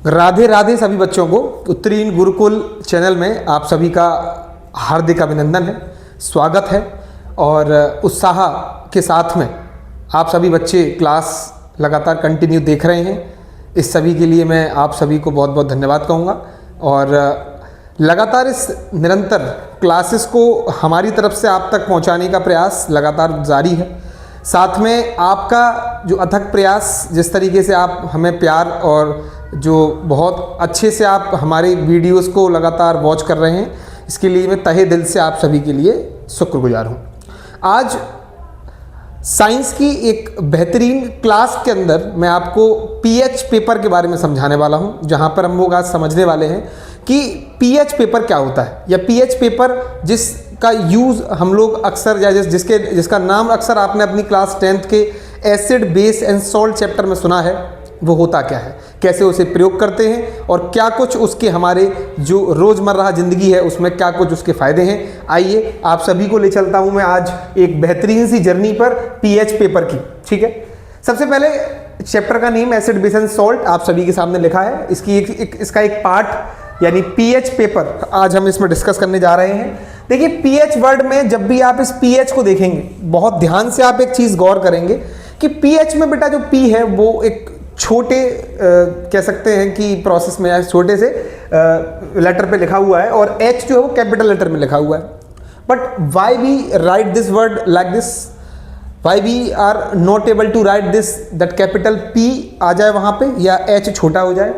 राधे राधे सभी बच्चों को। उत्तरीन गुरुकुल चैनल में आप सभी का हार्दिक अभिनंदन है, स्वागत है। और उत्साह के साथ में आप सभी बच्चे क्लास लगातार कंटिन्यू देख रहे हैं, इस सभी के लिए मैं आप सभी को बहुत बहुत धन्यवाद कहूँगा। और लगातार इस निरंतर क्लासेस को हमारी तरफ से आप तक पहुँचाने का प्रयास लगातार जारी है। साथ में आपका जो अथक प्रयास, जिस तरीके से आप हमें प्यार और जो बहुत अच्छे से आप हमारे वीडियोस को लगातार वॉच कर रहे हैं, इसके लिए मैं तहे दिल से आप सभी के लिए शुक्रगुजार हूँ। आज साइंस की एक बेहतरीन क्लास के अंदर मैं आपको पीएच पेपर के बारे में समझाने वाला हूँ, जहाँ पर हम लोग आज समझने वाले हैं कि पीएच पेपर क्या होता है, या पीएच पेपर जिसका यूज़ हम लोग अक्सर या जिसका नाम अक्सर आपने अपनी क्लास 10th के acid base and salt chapter में सुना है, वो होता क्या है, कैसे उसे प्रयोग करते हैं और क्या कुछ उसके हमारे जो रोज़मर्रा ज़िंदगी है उसमें क्या कुछ उसके फ़ायदे हैं। आइए आप सभी को ले चलता हूँ मैं आज एक बेहतरीन सी जर्नी पर पीएच पेपर की। ठीक है, सबसे पहले चैप्टर का name acid base and salt आप सभी के सामने लिखा है। इसकी इसका एक पार्ट यानी पीएच पेपर आज हम इसमें डिस्कस करने जा रहे हैं। देखिए, पीएच वर्ड में जब भी आप इस पीएच को देखेंगे, बहुत ध्यान से आप एक चीज़ गौर करेंगे कि पीएच में बेटा जो पी है वो एक छोटे कह सकते हैं कि प्रोसेस में या छोटे से लेटर पे लिखा हुआ है, और एच जो है वो कैपिटल लेटर में लिखा हुआ है। But why we write this word like this, why we are not able to write this that capital P आ जाए वहाँ पे या एच छोटा हो जाए।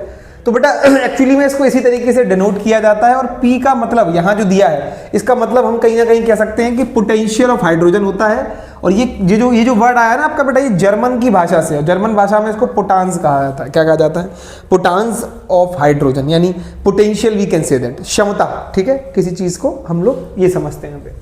तो बेटा एक्चुअली में इसको इसी तरीके से डिनोट किया जाता है, और पी का मतलब यहाँ जो दिया है इसका मतलब हम कहीं ना कहीं कह सकते हैं कि पोटेंशियल ऑफ हाइड्रोजन होता है। और ये जो वर्ड आया ना आपका बेटा, ये जर्मन की भाषा से है। जर्मन भाषा में इसको पोटांस कहा जाता है। क्या कहा जाता है? पोटांस ऑफ हाइड्रोजन, यानी potential we can say that, क्षमता। ठीक है, किसी चीज़ को हम लोग ये समझते हैं यहाँ पे।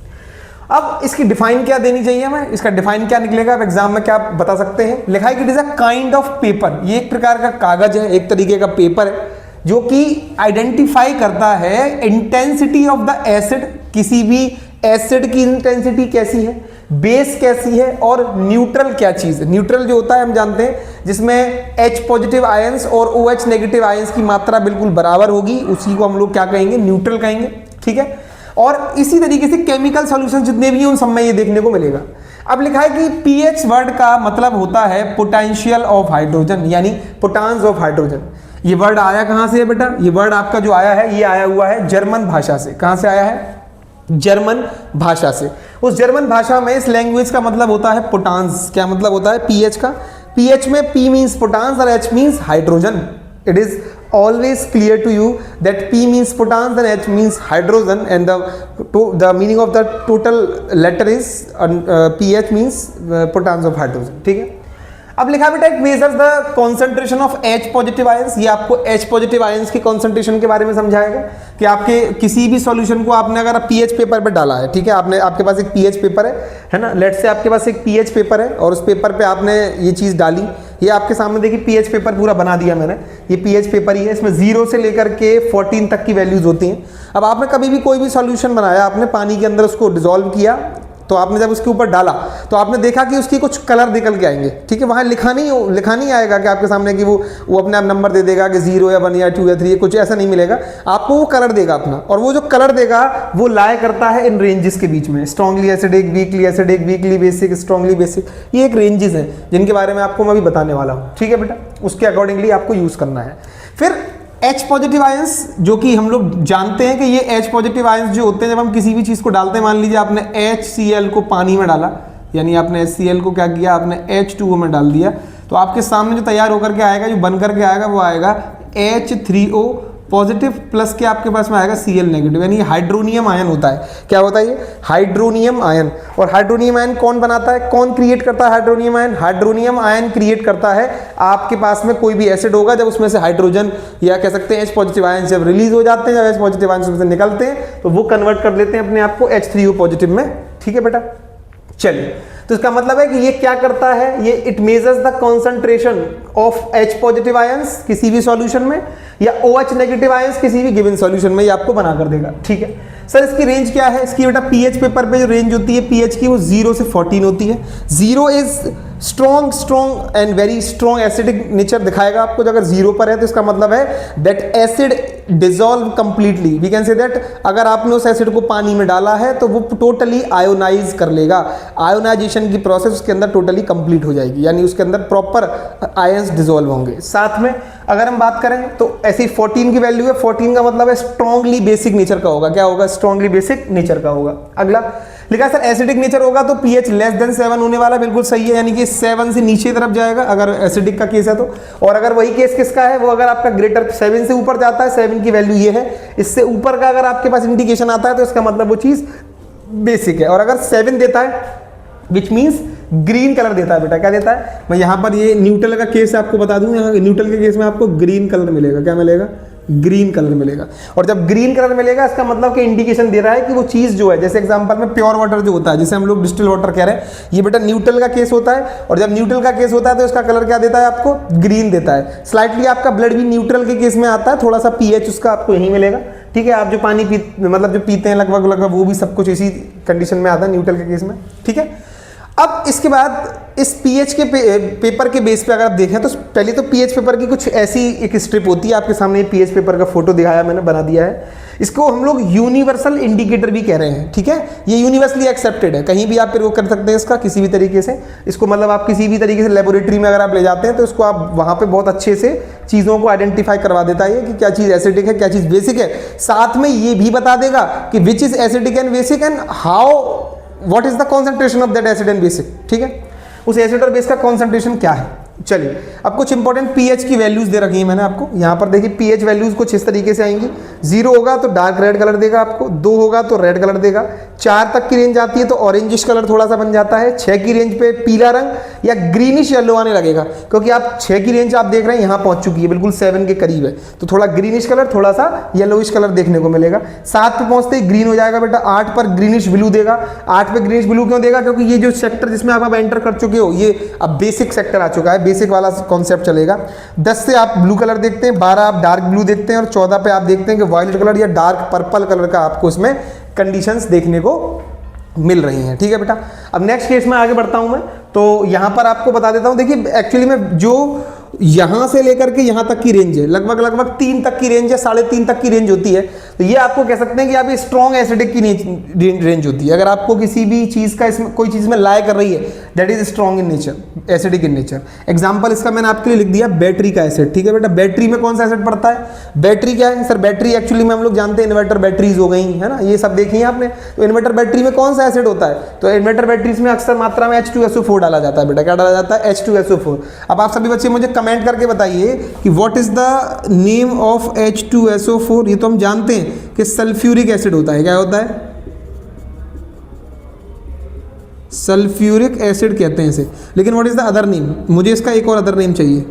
अब इसकी डिफाइन क्या देनी चाहिए हमें, इसका डिफाइन क्या निकलेगा, आप एग्जाम में क्या बता सकते हैं? लिखा है कि it is a kind of paper, ये एक प्रकार का कागज है, एक तरीके का पेपर है जो कि आइडेंटिफाई करता है इंटेंसिटी ऑफ द एसिड, किसी भी एसिड की इंटेंसिटी कैसी है, बेस कैसी है, और न्यूट्रल क्या चीज़ है। न्यूट्रल जो होता है हम जानते हैं, जिसमें H पॉजिटिव आयंस और OH नेगेटिव आयंस की मात्रा बिल्कुल बराबर होगी, उसी को हम लोग क्या कहेंगे? न्यूट्रल कहेंगे। ठीक है, और इसी तरीके से केमिकल सॉल्यूशन जितने भी हैं उन सब में ये देखने को मिलेगा। अब लिखा है कि पीएच वर्ड का मतलब होता है पोटेंशियल ऑफ हाइड्रोजन, यानी पोटांस ऑफ हाइड्रोजन। ये वर्ड आया कहाँ से है बेटा? ये वर्ड आपका जो आया है ये आया हुआ है जर्मन भाषा से। कहाँ से आया है? जर्मन भाषा से। उस जर्मन भाषा में इस लैंग्वेज का मतलब होता है पोटांस। क्या मतलब होता है पीएच का? पीएच में पी मीन्स पोटांस और H means hydrogen. It is always clear to you that P means potans and H means hydrogen, and the meaning of the total letter is pH means potans of hydrogen. ठीक है, अब लिखा बेटा it measures the concentration of H positive ions. ये आपको H positive ions के concentration के बारे में समझाएगा कि आपके किसी भी सॉल्यूशन को आपने अगर पीएच पेपर पे डाला है, ठीक है, आपके पास एक पीएच पेपर है ना, लेट से आपके पास एक पीएच पेपर है और उस पेपर पे आपने ये चीज़ डाली। ये आपके सामने देखिए पीएच पेपर पूरा बना दिया मैंने, ये पीएच पेपर ही है, इसमें 0 से लेकर के 14 तक की वैल्यूज होती हैं। अब आपने कभी भी कोई भी सॉल्यूशन बनाया, आपने पानी के अंदर उसको डिसॉल्व किया, तो आपने जब उसके ऊपर डाला तो आपने देखा कि उसकी कुछ कलर निकल के आएंगे। ठीक है, वहाँ लिखा नहीं आएगा कि आपके सामने कि वो अपने आप नंबर दे देगा कि 0 या 1 या 2 या 3, कुछ ऐसा नहीं मिलेगा। आपको वो कलर देगा अपना, और वो जो कलर देगा वो लाया करता है इन रेंजेस के बीच में, strongly acidic, weakly acidic, weekly basic, strongly basic. ये एक रेंजेस हैं जिनके बारे में आपको मैं अभी बताने वाला हूँ। ठीक है बेटा, उसके अकॉर्डिंगली आपको यूज़ करना है। फिर H पॉजिटिव आयंस, जो कि हम लोग जानते हैं कि ये H पॉजिटिव आयंस जो होते हैं, जब हम किसी भी चीज़ को डालते हैं, मान लीजिए आपने HCl को पानी में डाला, यानी आपने HCl को क्या किया, आपने H2O में डाल दिया, तो आपके सामने जो तैयार होकर के आएगा, जो बन करके आएगा, वो आएगा H3O पॉजिटिव प्लस के आपके पास में आएगा Cl नेगेटिव, यानी हाइड्रोनियम आयन होता है। क्या होता है ये? Hydronium ion. और हाइड्रोनियम आयन कौन बनाता है, कौन क्रिएट करता है hydronium ion? Hydronium ion create करता है आपके पास में कोई भी एसिड होगा, जब उसमें से हाइड्रोजन या कह सकते हैं H पॉजिटिव आयन जब रिलीज हो जाते हैं, जब H पॉजिटिव आयन से निकलते हैं, तो वो कन्वर्ट कर लेते हैं अपने आप को H3O पॉजिटिव में। ठीक है बेटा, चलिए, तो इसका मतलब है कि ये क्या करता है, ये it measures the concentration of H positive ions किसी भी सॉल्यूशन में, या OH नेगेटिव आयंस किसी भी गिवन सॉल्यूशन में, ये आपको बना कर देगा। ठीक है सर, इसकी रेंज क्या है? इसकी बेटा पीएच पेपर पे जो रेंज होती है पीएच की, वो 0 से 14 होती है। 0 is strong and very strong acidic nature दिखाएगा आपको। अगर 0 पर है तो इसका मतलब है that acid dissolve completely. We can say that अगर आपने उस एसिड को पानी में डाला है तो वो टोटली आयोनाइज कर लेगा। आयोनाइजेशन की प्रोसेस उसके अंदर टोटली कंप्लीट हो जाएगी, यानी उसके अंदर प्रॉपर आयंस डिजॉल्व होंगे। साथ में अगर हम बात करें तो ऐसी 14 की वैल्यू है, 14 का मतलब है स्ट्रॉन्गली बेसिक नेचर का होगा। क्या होगा? स्ट्रॉन्गली बेसिक नेचर का होगा। अगला लिखा सर एसिडिक नेचर होगा तो pH लेस देन 7 होने वाला, बिल्कुल सही है, यानी कि 7 से नीचे तरफ जाएगा अगर एसिडिक का केस है तो। और अगर वही केस किसका है, वो अगर आपका ग्रेटर 7 से ऊपर जाता है, 7 की वैल्यू ये है, इससे ऊपर का अगर आपके पास इंडिकेशन आता है तो इसका मतलब वो चीज बेसिक है। और अगर 7 देता है विच मीन्स ग्रीन कलर देता है बेटा। क्या देता है? मैं यहाँ पर ये न्यूट्रल का केस आपको बता दूं, यहाँ न्यूट्रल के केस में आपको ग्रीन कलर मिलेगा। क्या मिलेगा? ग्रीन कलर मिलेगा। और जब ग्रीन कलर मिलेगा इसका मतलब कि इंडिकेशन दे रहा है कि वो चीज जो है, जैसे एग्जांपल में प्योर वाटर जो होता है, जिसे हम लोग डिस्टिल वाटर कह रहे हैं, ये बेटा न्यूट्रल का केस होता है। और जब न्यूट्रल का केस होता है तो इसका कलर क्या देता है आपको? ग्रीन देता है। स्लाइटली आपका ब्लड भी न्यूट्रल के केस में आता है, थोड़ा सा पीएच उसका आपको यही मिलेगा। ठीक है, आप जो पानी मतलब जो पीते हैं लगभग वो भी सब कुछ इसी कंडीशन में आता है न्यूट्रल के केस में। ठीक है, अब इसके बाद इस पीएच के पेपर के बेस पे अगर आप देखें तो पहले तो पीएच पेपर की कुछ ऐसी एक स्ट्रिप होती है, आपके सामने पीएच पेपर का फोटो दिखाया मैंने, बना दिया है। इसको हम लोग यूनिवर्सल इंडिकेटर भी कह रहे हैं। ठीक है, ये यूनिवर्सली एक्सेप्टेड है, कहीं भी आप प्रयोग कर सकते हैं इसका किसी भी तरीके से। इसको मतलब आप किसी भी तरीके से लेबोरेटरी में अगर आप ले जाते हैं तो इसको आप वहाँ पे बहुत अच्छे से चीज़ों को आइडेंटिफाई करवा देता है कि क्या चीज़ एसिडिक है, क्या चीज़ बेसिक है। साथ में ये भी बता देगा कि which is acidic and basic and how what is the concentration of that acid and basic. ठीक है, उस एसिड और बेस का कॉन्सेंट्रेशन क्या है। चलिए, अब कुछ इंपॉर्टेंट पीएच की वैल्यूज दे रखी है मैंने आपको। यहाँ पर देखिए पीएच वैल्यूज कुछ इस तरीके से आएंगी। 0 होगा तो डार्क रेड कलर देगा आपको, 2 होगा तो रेड कलर देगा, 4 तक की रेंज आती है तो ऑरेंजिश कलर थोड़ा सा बन जाता है, 6 की रेंज पे पीला रंग या ग्रीनिश येलो आने लगेगा, क्योंकि आप 6 की रेंज आप देख रहे हैं यहाँ पहुंच चुकी है, बिल्कुल 7 के करीब है, तो थोड़ा ग्रीनिश कलर, थोड़ा सा येलोइश कलर देखने को मिलेगा। 7 पे पहुंचते ही ग्रीन हो जाएगा बेटा, 8 पर ग्रीनिश ब्लू देगा। 8 पे ग्रीनिश ब्लू क्यों देगा? क्योंकि ये जो सेक्टर जिसमें आप एंटर कर चुके हो ये अब बेसिक सेक्टर आ चुका है, बेसिक वाला कॉन्सेप्ट चलेगा। 10 से आप ब्लू कलर देखते हैं, 12 आप डार्क ब्लू देखते हैं और 14 पे आप देखते हैं कि वायलेट कलर या डार्क पर्पल कलर का आपको इसमें कंडीशंस देखने को मिल रही हैं। ठीक है बेटा, अब नेक्स्ट केस में आगे बढ़ता हूं मैं, तो यहां पर आपको बता देता हूं। देखिए एक्चुअली में जो यहां से लेकर के यहां तक की रेंज है, लगभग 3 तक की रेंज है, 3.5 तक की रेंज होती है, तो ये आपको कह सकते हैं कि आप ये स्ट्रॉन्ग एसिडिक की रेंज होती है। अगर आपको किसी भी चीज का इसमें कोई चीज में लाया कर रही है, that is strong in nature, acidic in nature. Example इसका मैंने आपके लिए लिख दिया बैटरी का एसिड। ठीक है बेटा, बैटरी में कौन सा एसिड पड़ता है? बैटरी क्या है सर? बैटरी एक्चुअली में हम लोग जानते हैं इन्वर्टर बैटरीज हो गई है ना, ये सब देखी है आपने। तो इन्वर्टर बैटरी में कौन सा एसिड होता है? तो इन्वर्टर बैटरीज में अक्सर मात्रा में H2SO4 डाला जाता है बेटा। क्या डाला जाता है? H2SO4। अब आप सभी बच्चे मुझे कमेंट करके बताइए कि what is the name of H2SO4। ये तो हम जानते हैं कि सल्फ्यूरिक एसिड होता है। क्या होता है? सल्फ्यूरिक एसिड कहते हैं इसे। लेकिन what is the other name? मुझे इसका एक और अदर नेम चाहिए,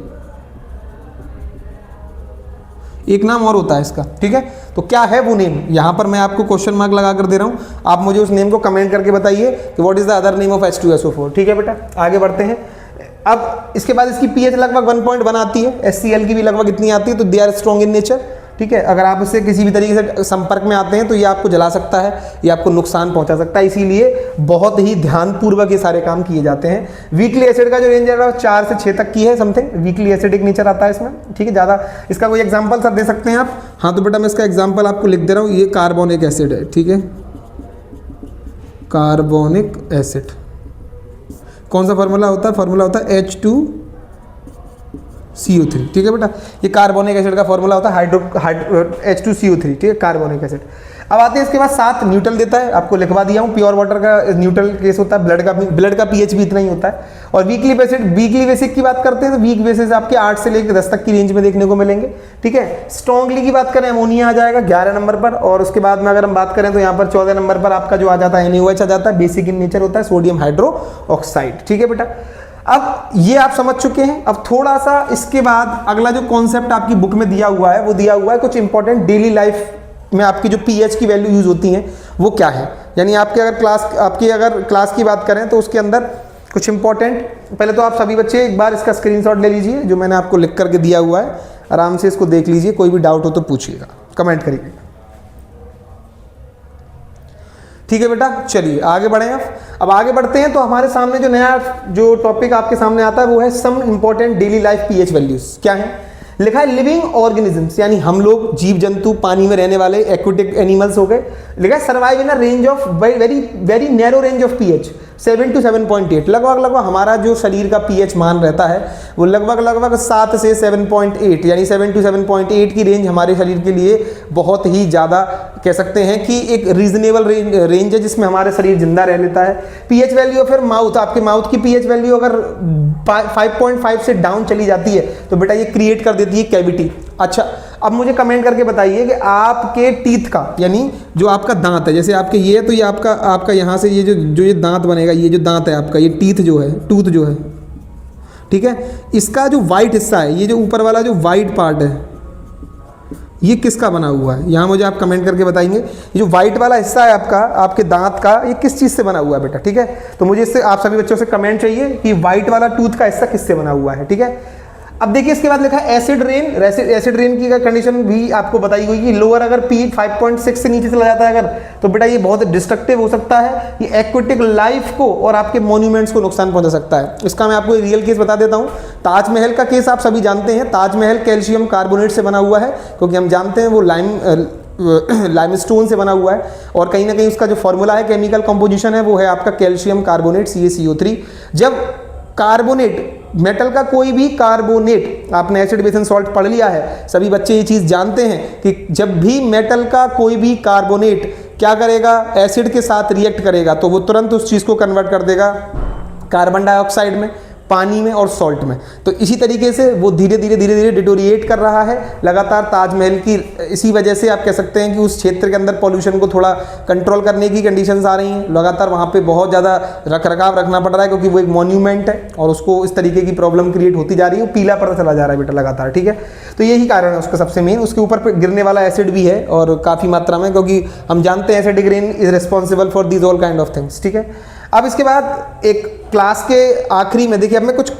एक नाम और होता है इसका। ठीक है, तो क्या है वो नेम? यहां पर मैं आपको क्वेश्चन मार्क लगा कर दे रहा हूं, आप मुझे उस नेम को कमेंट करके बताइए कि what is the other name of H2SO4। ठीक है बेटा, आगे बढ़ते हैं। अब इसके बाद इसकी पीएच लगभग 1.1 आती है, HCl की भी लगभग इतनी आती है, तो they are strong in nature. ठीक है, अगर आप उससे किसी भी तरीके से संपर्क में आते हैं तो ये आपको जला सकता है, ये आपको नुकसान पहुंचा सकता है, इसीलिए बहुत ही ध्यानपूर्वक ये सारे काम किए जाते हैं। वीकली एसिड का जो रेंज है 4 से 6 तक की है, समथिंग वीकली एसिडिक नेचर आता है इसमें। ठीक है, ज़्यादा इसका कोई एग्जाम्पल सर दे सकते हैं आप? हाँ, तो बेटा मैं इसका एग्जाम्पल आपको लिख दे रहा हूँ। ये कार्बोनिक एसिड है। ठीक है, कार्बोनिक एसिड कौन सा फार्मूला होता है? फार्मूला होता है H2CO3। ठीक है बेटा, ये कार्बोनिक एसिड का फार्मूला होता है H2CO3। ठीक है, कार्बोनिक एसिड। अब आते हैं इसके बाद 7 न्यूट्रल देता है, आपको लिखवा दिया हूँ। प्योर वाटर का न्यूट्रल केस होता है, ब्लड का पीएच भी इतना ही होता है। और वीकली बेसिक की बात करते हैं तो वीक बेसिस आपके 8 से लेकर 10 तक की रेंज में देखने को मिलेंगे। ठीक है, स्ट्रॉन्गली की बात करें अमोनिया आ जाएगा 11 नंबर पर, और उसके बाद में अगर हम बात करें तो यहाँ पर 14 नंबर पर आपका जो आ जाता है NaOH आ जाता है, बेसिक इन नेचर होता है, सोडियम हाइड्रोक्साइड। ठीक है बेटा, अब ये आप समझ चुके हैं। अब थोड़ा सा इसके बाद अगला जो कॉन्सेप्ट आपकी बुक में दिया हुआ है, वो दिया हुआ है कुछ इंपॉर्टेंट डेली लाइफ में आपकी जो पीएच की वैल्यू यूज होती हैं वो क्या है। यानी आपकी अगर क्लास की बात करें तो उसके अंदर कुछ इंपॉर्टेंट, पहले तो आप सभी बच्चे एक बार इसका स्क्रीनशॉट ले लीजिए जो मैंने आपको लिख करके दिया हुआ है, आराम से इसको देख लीजिए, कोई भी डाउट हो तो पूछिएगा, कमेंट करिएगा। ठीक है बेटा, चलिए आगे बढ़ें। अब आगे बढ़ते हैं तो हमारे सामने जो नया जो टॉपिक आपके सामने आता है वो है some important daily life PH values. क्या है? लिखा है लिविंग ऑर्गेनिजम्स, यानी हम लोग, जीव जंतु, पानी में रहने वाले एक्वेटिक एनिमल्स हो गए। लिखा है survive in a range of very very narrow range of pH 7 to 7.8। लगभग हमारा जो शरीर का पीएच मान रहता है वो लगभग 7 से 7.8, यानी 7 to 7.8 की रेंज हमारे शरीर के लिए बहुत ही ज़्यादा कह सकते हैं कि एक रीजनेबल रेंज है जिसमें हमारा शरीर जिंदा रह लेता है। पीएच वैल्यू फिर माउथ, आपके माउथ की पीएच वैल्यू अगर 5.5 से डाउन चली जाती है तो बेटा ये क्रिएट कर देती है कैविटी। अच्छा, अब मुझे कमेंट करके बताइए कि आपके टीथ का, यानी जो आपका दांत है, जैसे आपके ये है तो ये आपका यहाँ से ये जो ये दांत बनेगा, ये जो दांत है आपका, ये टीथ जो है, टूथ जो है, ठीक है, इसका जो वाइट हिस्सा है, ये जो ऊपर वाला जो वाइट पार्ट है, ये किसका बना हुआ है? यहाँ मुझे आप कमेंट करके बताएंगे ये जो वाइट वाला हिस्सा है आपका, आपके दांत का, ये किस चीज़ से बना हुआ है बेटा? ठीक है, तो मुझे इससे आप सभी बच्चों से कमेंट चाहिए कि वाइट वाला टूथ का हिस्सा किससे बना हुआ है। ठीक है, अब देखिए इसके बाद लिखा है एसिड रेन। एसिड रेन की कंडीशन भी आपको बताई गई कि लोअर अगर पीएच 5.6 से नीचे चला जाता है अगर, तो बेटा ये बहुत डिस्ट्रक्टिव हो सकता है, ये एक्वेटिक लाइफ को और आपके मॉन्यूमेंट्स को नुकसान पहुंचा सकता है। इसका मैं आपको रियल केस बता देता हूं। ताजमहल का केस आप सभी जानते हैं। ताजमहल कैल्शियम कार्बोनेट से बना हुआ है, क्योंकि हम जानते हैं वो लाइमस्टोन से बना हुआ है, और कहीं ना कहीं उसका जो फॉर्मूला है, केमिकल कंपोजिशन है, वो है आपका कैल्शियम कार्बोनेट CaCO3। जब कार्बोनेट, मेटल का कोई भी कार्बोनेट, आपने एसिड बेसन सॉल्ट पढ़ लिया है, सभी बच्चे ये चीज़ जानते हैं कि जब भी मेटल का कोई भी कार्बोनेट क्या करेगा, एसिड के साथ रिएक्ट करेगा, तो वो तुरंत उस चीज़ को कन्वर्ट कर देगा कार्बन डाइऑक्साइड में, पानी में और सॉल्ट में। तो इसी तरीके से वो धीरे धीरे डिटोरिएट कर रहा है लगातार ताजमहल की। इसी वजह से आप कह सकते हैं कि उस क्षेत्र के अंदर पॉल्यूशन को थोड़ा कंट्रोल करने की कंडीशंस आ रही हैं। लगातार वहाँ पे बहुत ज़्यादा रखरखाव रखना पड़ रहा है, क्योंकि वो एक मॉन्यूमेंट है और उसको इस तरीके की प्रॉब्लम क्रिएट होती जा रही है, पीला पड़ता चला जा रहा है बेटा लगातार। ठीक है, तो यही कारण है उसका सबसे मेन। उसके ऊपर गिरने वाला एसिड भी है और काफ़ी मात्रा में, क्योंकि हम जानते हैं acidic rain is responsible for these all kind of things. ठीक है, अब इसके बाद एक क्लास के आखिरी में देखिए, अब मैं कुछ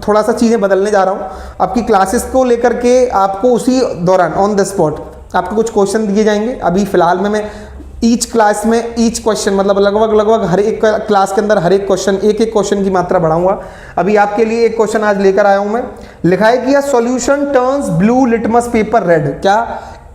थोड़ा सा चीज़ें बदलने जा रहा हूँ आपकी क्लासेस को लेकर के। आपको उसी दौरान ऑन द स्पॉट आपको कुछ क्वेश्चन दिए जाएंगे। अभी फिलहाल में मैं ईच क्लास में ईच क्वेश्चन, मतलब लगभग हर एक क्लास के अंदर हर एक क्वेश्चन, एक क्वेश्चन की मात्रा बढ़ाऊंगा। अभी आपके लिए एक क्वेश्चन आज लेकर आया हूँ मैं। लिखा है कि solution turns blue litmus paper red. क्या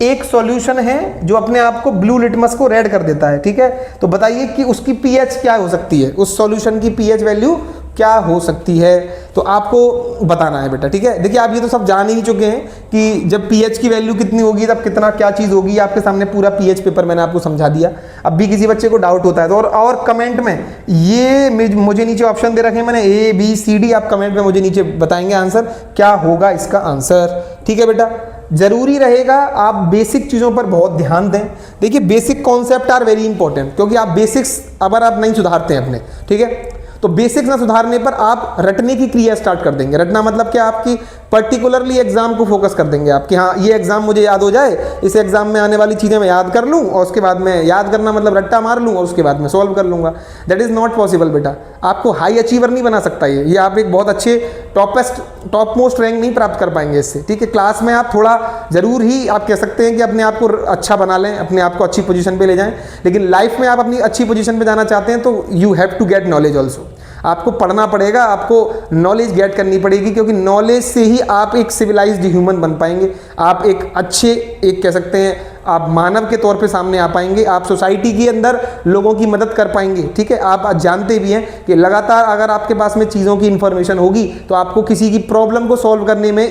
एक सॉल्यूशन है जो अपने आप को ब्लू लिटमस को रेड कर देता है? ठीक है, तो बताइए कि उसकी पीएच क्या हो सकती है, उस सॉल्यूशन की पीएच वैल्यू क्या हो सकती है, तो आपको बताना है बेटा। ठीक है, देखिए आप ये तो सब जान ही चुके हैं कि जब पीएच की वैल्यू कितनी होगी तब कितना क्या चीज़ होगी। आपके सामने पूरा पीएच पेपर मैंने आपको समझा दिया। अब भी किसी बच्चे को डाउट होता है तो और कमेंट में ये मुझे नीचे ऑप्शन दे रखे हैं मैंने ABCD, आप कमेंट में मुझे नीचे बताएंगे आंसर क्या होगा इसका आंसर। ठीक है बेटा, जरूरी रहेगा आप बेसिक चीज़ों पर बहुत ध्यान दें। देखिए basic concept are very important, क्योंकि आप बेसिक्स अगर आप नहीं सुधारते हैं अपने, ठीक है, तो बेसिक्स ना सुधारने पर आप रटने की क्रिया स्टार्ट कर देंगे। रटना मतलब क्या, आपकी पर्टिकुलरली एग्जाम को फोकस कर देंगे आप कि हाँ ये एग्जाम मुझे याद हो जाए, इस एग्जाम में आने वाली चीज़ें मैं याद कर लूँ और उसके बाद मैं याद करना मतलब रट्टा मार लूँ और उसके बाद मैं सॉल्व कर लूँगा। दैट इज़ नॉट पॉसिबल बेटा। आपको हाई अचीवर नहीं बना सकता ये आप एक बहुत अच्छे टॉप मोस्ट रैंक नहीं प्राप्त कर पाएंगे इससे। ठीक है, क्लास में आप थोड़ा ज़रूर ही आप कह सकते हैं कि अपने आप को अच्छा बना लें, अपने आप को अच्छी पोजीशन पे ले जाएं, लेकिन लाइफ में आप अपनी अच्छी पोजीशन पे जाना चाहते हैं तो you have to get knowledge also. आपको पढ़ना पड़ेगा, आपको नॉलेज गेट करनी पड़ेगी, क्योंकि नॉलेज से ही आप एक सिविलाइज्ड ह्यूमन बन पाएंगे। आप एक अच्छे, एक कह सकते हैं आप मानव के तौर पे सामने आ पाएंगे। आप सोसाइटी के अंदर लोगों की मदद कर पाएंगे। ठीक है, आप जानते भी हैं कि लगातार अगर आपके पास में चीज़ों की इंफॉर्मेशन होगी तो आपको किसी की प्रॉब्लम को सॉल्व करने में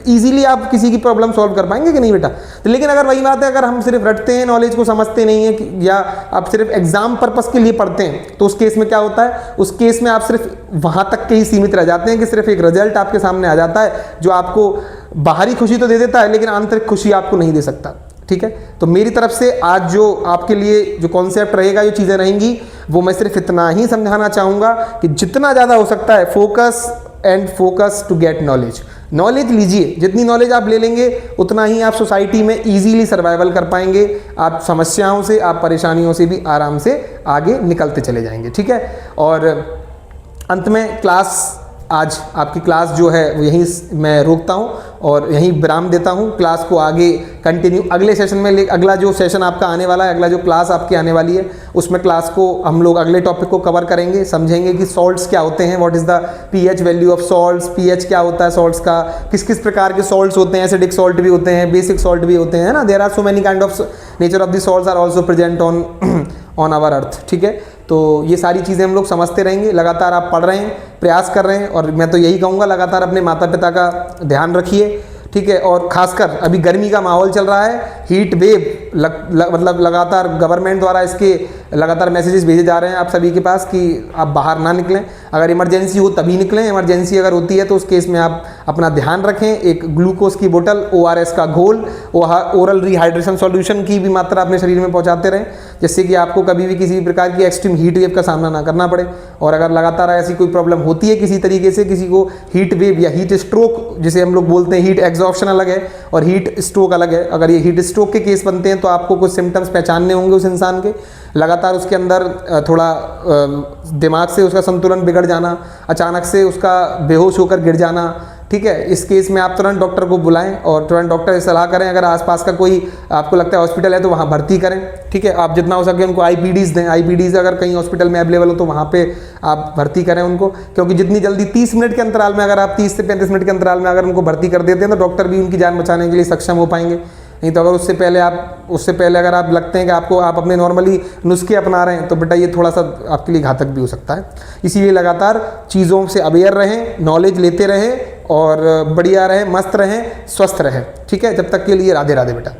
ईजीली आप किसी की प्रॉब्लम सॉल्व कर पाएंगे कि नहीं बेटा। लेकिन अगर वही बात है, अगर हम सिर्फ रटते हैं, नॉलेज को समझते नहीं है, या आप सिर्फ एग्जाम पर्पस के लिए पढ़ते हैं, तो उस केस में क्या होता है, उस केस में आप सिर्फ वहाँ तक के ही सीमित रह जाते हैं कि सिर्फ एक रिजल्ट आपके सामने आ जाता है जो आपको बाहरी खुशी तो दे देता है लेकिन आंतरिक खुशी आपको नहीं दे सकता। ठीक है, तो मेरी तरफ से आज जो आपके लिए जो कॉन्सेप्ट रहेगा, जो चीज़ें रहेंगी, वो मैं सिर्फ इतना ही समझाना चाहूँगा कि जितना ज़्यादा हो सकता है focus to get knowledge. Knowledge लीजिए, जितनी नॉलेज आप ले लेंगे उतना ही आप सोसाइटी में इजीली सर्वाइवल कर पाएंगे। आप समस्याओं से, आप परेशानियों से भी आराम से आगे निकलते चले जाएंगे। ठीक है, और अंत में क्लास आज आपकी क्लास जो है वो यहीं मैं रोकता हूँ और यहीं विराम देता हूँ। क्लास को आगे कंटिन्यू अगले सेशन में अगला जो सेशन आपका आने वाला है, अगला जो क्लास आपकी आने वाली है, उसमें क्लास को हम लोग अगले टॉपिक को कवर करेंगे, समझेंगे कि सॉल्ट्स क्या होते हैं, what is the pH value of salts, pH क्या होता है सॉल्ट्स का, किस किस प्रकार के सॉल्ट्स होते हैं, एसिडिक सॉल्ट भी होते हैं, बेसिक सॉल्ट भी होते हैं ना, there are so many kind of nature of the salts are also present on our earth. ठीक है, तो ये सारी चीज़ें हम लोग समझते रहेंगे। लगातार आप पढ़ रहे हैं, प्रयास कर रहे हैं, और मैं तो यही कहूँगा लगातार अपने माता पिता का ध्यान रखिए। ठीक है, और खासकर अभी गर्मी का माहौल चल रहा है, हीट वेव मतलब लगातार गवर्नमेंट द्वारा इसके लगातार मैसेजेस भेजे जा रहे हैं आप सभी के पास कि आप बाहर ना निकलें, अगर इमरजेंसी हो तभी निकलें, इमरजेंसी अगर होती है तो उस केस में आप अपना ध्यान रखें। एक ग्लूकोज की बोतल, ORS का घोल, ओरल रिहाइड्रेशन सॉल्यूशन की भी मात्रा अपने शरीर में पहुंचाते रहें, जिससे कि आपको कभी भी किसी भी प्रकार की एक्सट्रीम हीट वेव का सामना ना करना पड़े। और अगर लगातार ऐसी कोई प्रॉब्लम होती है किसी तरीके से, किसी को हीट वेव या हीट स्ट्रोक जिसे हम लोग बोलते हैं, हीट एग्जॉर्प्शन अलग है और हीट स्ट्रोक अलग है, अगर ये हीट स्ट्रोक के केस बनते हैं तो आपको कुछ सिम्टम्स पहचानने होंगे उस इंसान के। लगातार उसके अंदर थोड़ा दिमाग से उसका संतुलन बिगड़ जाना, अचानक से उसका बेहोश होकर गिर जाना। ठीक है, इस केस में आप तुरंत डॉक्टर को बुलाएं और तुरंत डॉक्टर से सलाह करें। अगर आसपास का कोई आपको लगता है हॉस्पिटल है तो वहाँ भर्ती करें। ठीक है, आप जितना हो सके उनको IPDs दें, IPDs अगर कहीं हॉस्पिटल में अवेलेबल हो तो वहाँ पे आप भर्ती करें उनको, क्योंकि जितनी जल्दी 30 मिनट के अंतराल में, अगर आप 30 से 35 मिनट के अंतराल में अगर उनको भर्ती कर देते हैं तो डॉक्टर भी उनकी जान बचाने के लिए सक्षम हो पाएंगे। नहीं तो अगर उससे पहले अगर आप लगते हैं कि आप अपने नॉर्मली नुस्खे अपना रहे हैं तो बेटा ये थोड़ा सा आपके लिए घातक भी हो सकता है। इसीलिए लगातार चीज़ों से अवेयर रहें, नॉलेज लेते रहें और बढ़िया रहें, मस्त रहें, स्वस्थ रहें। ठीक है, जब तक के लिए राधे राधे बेटा।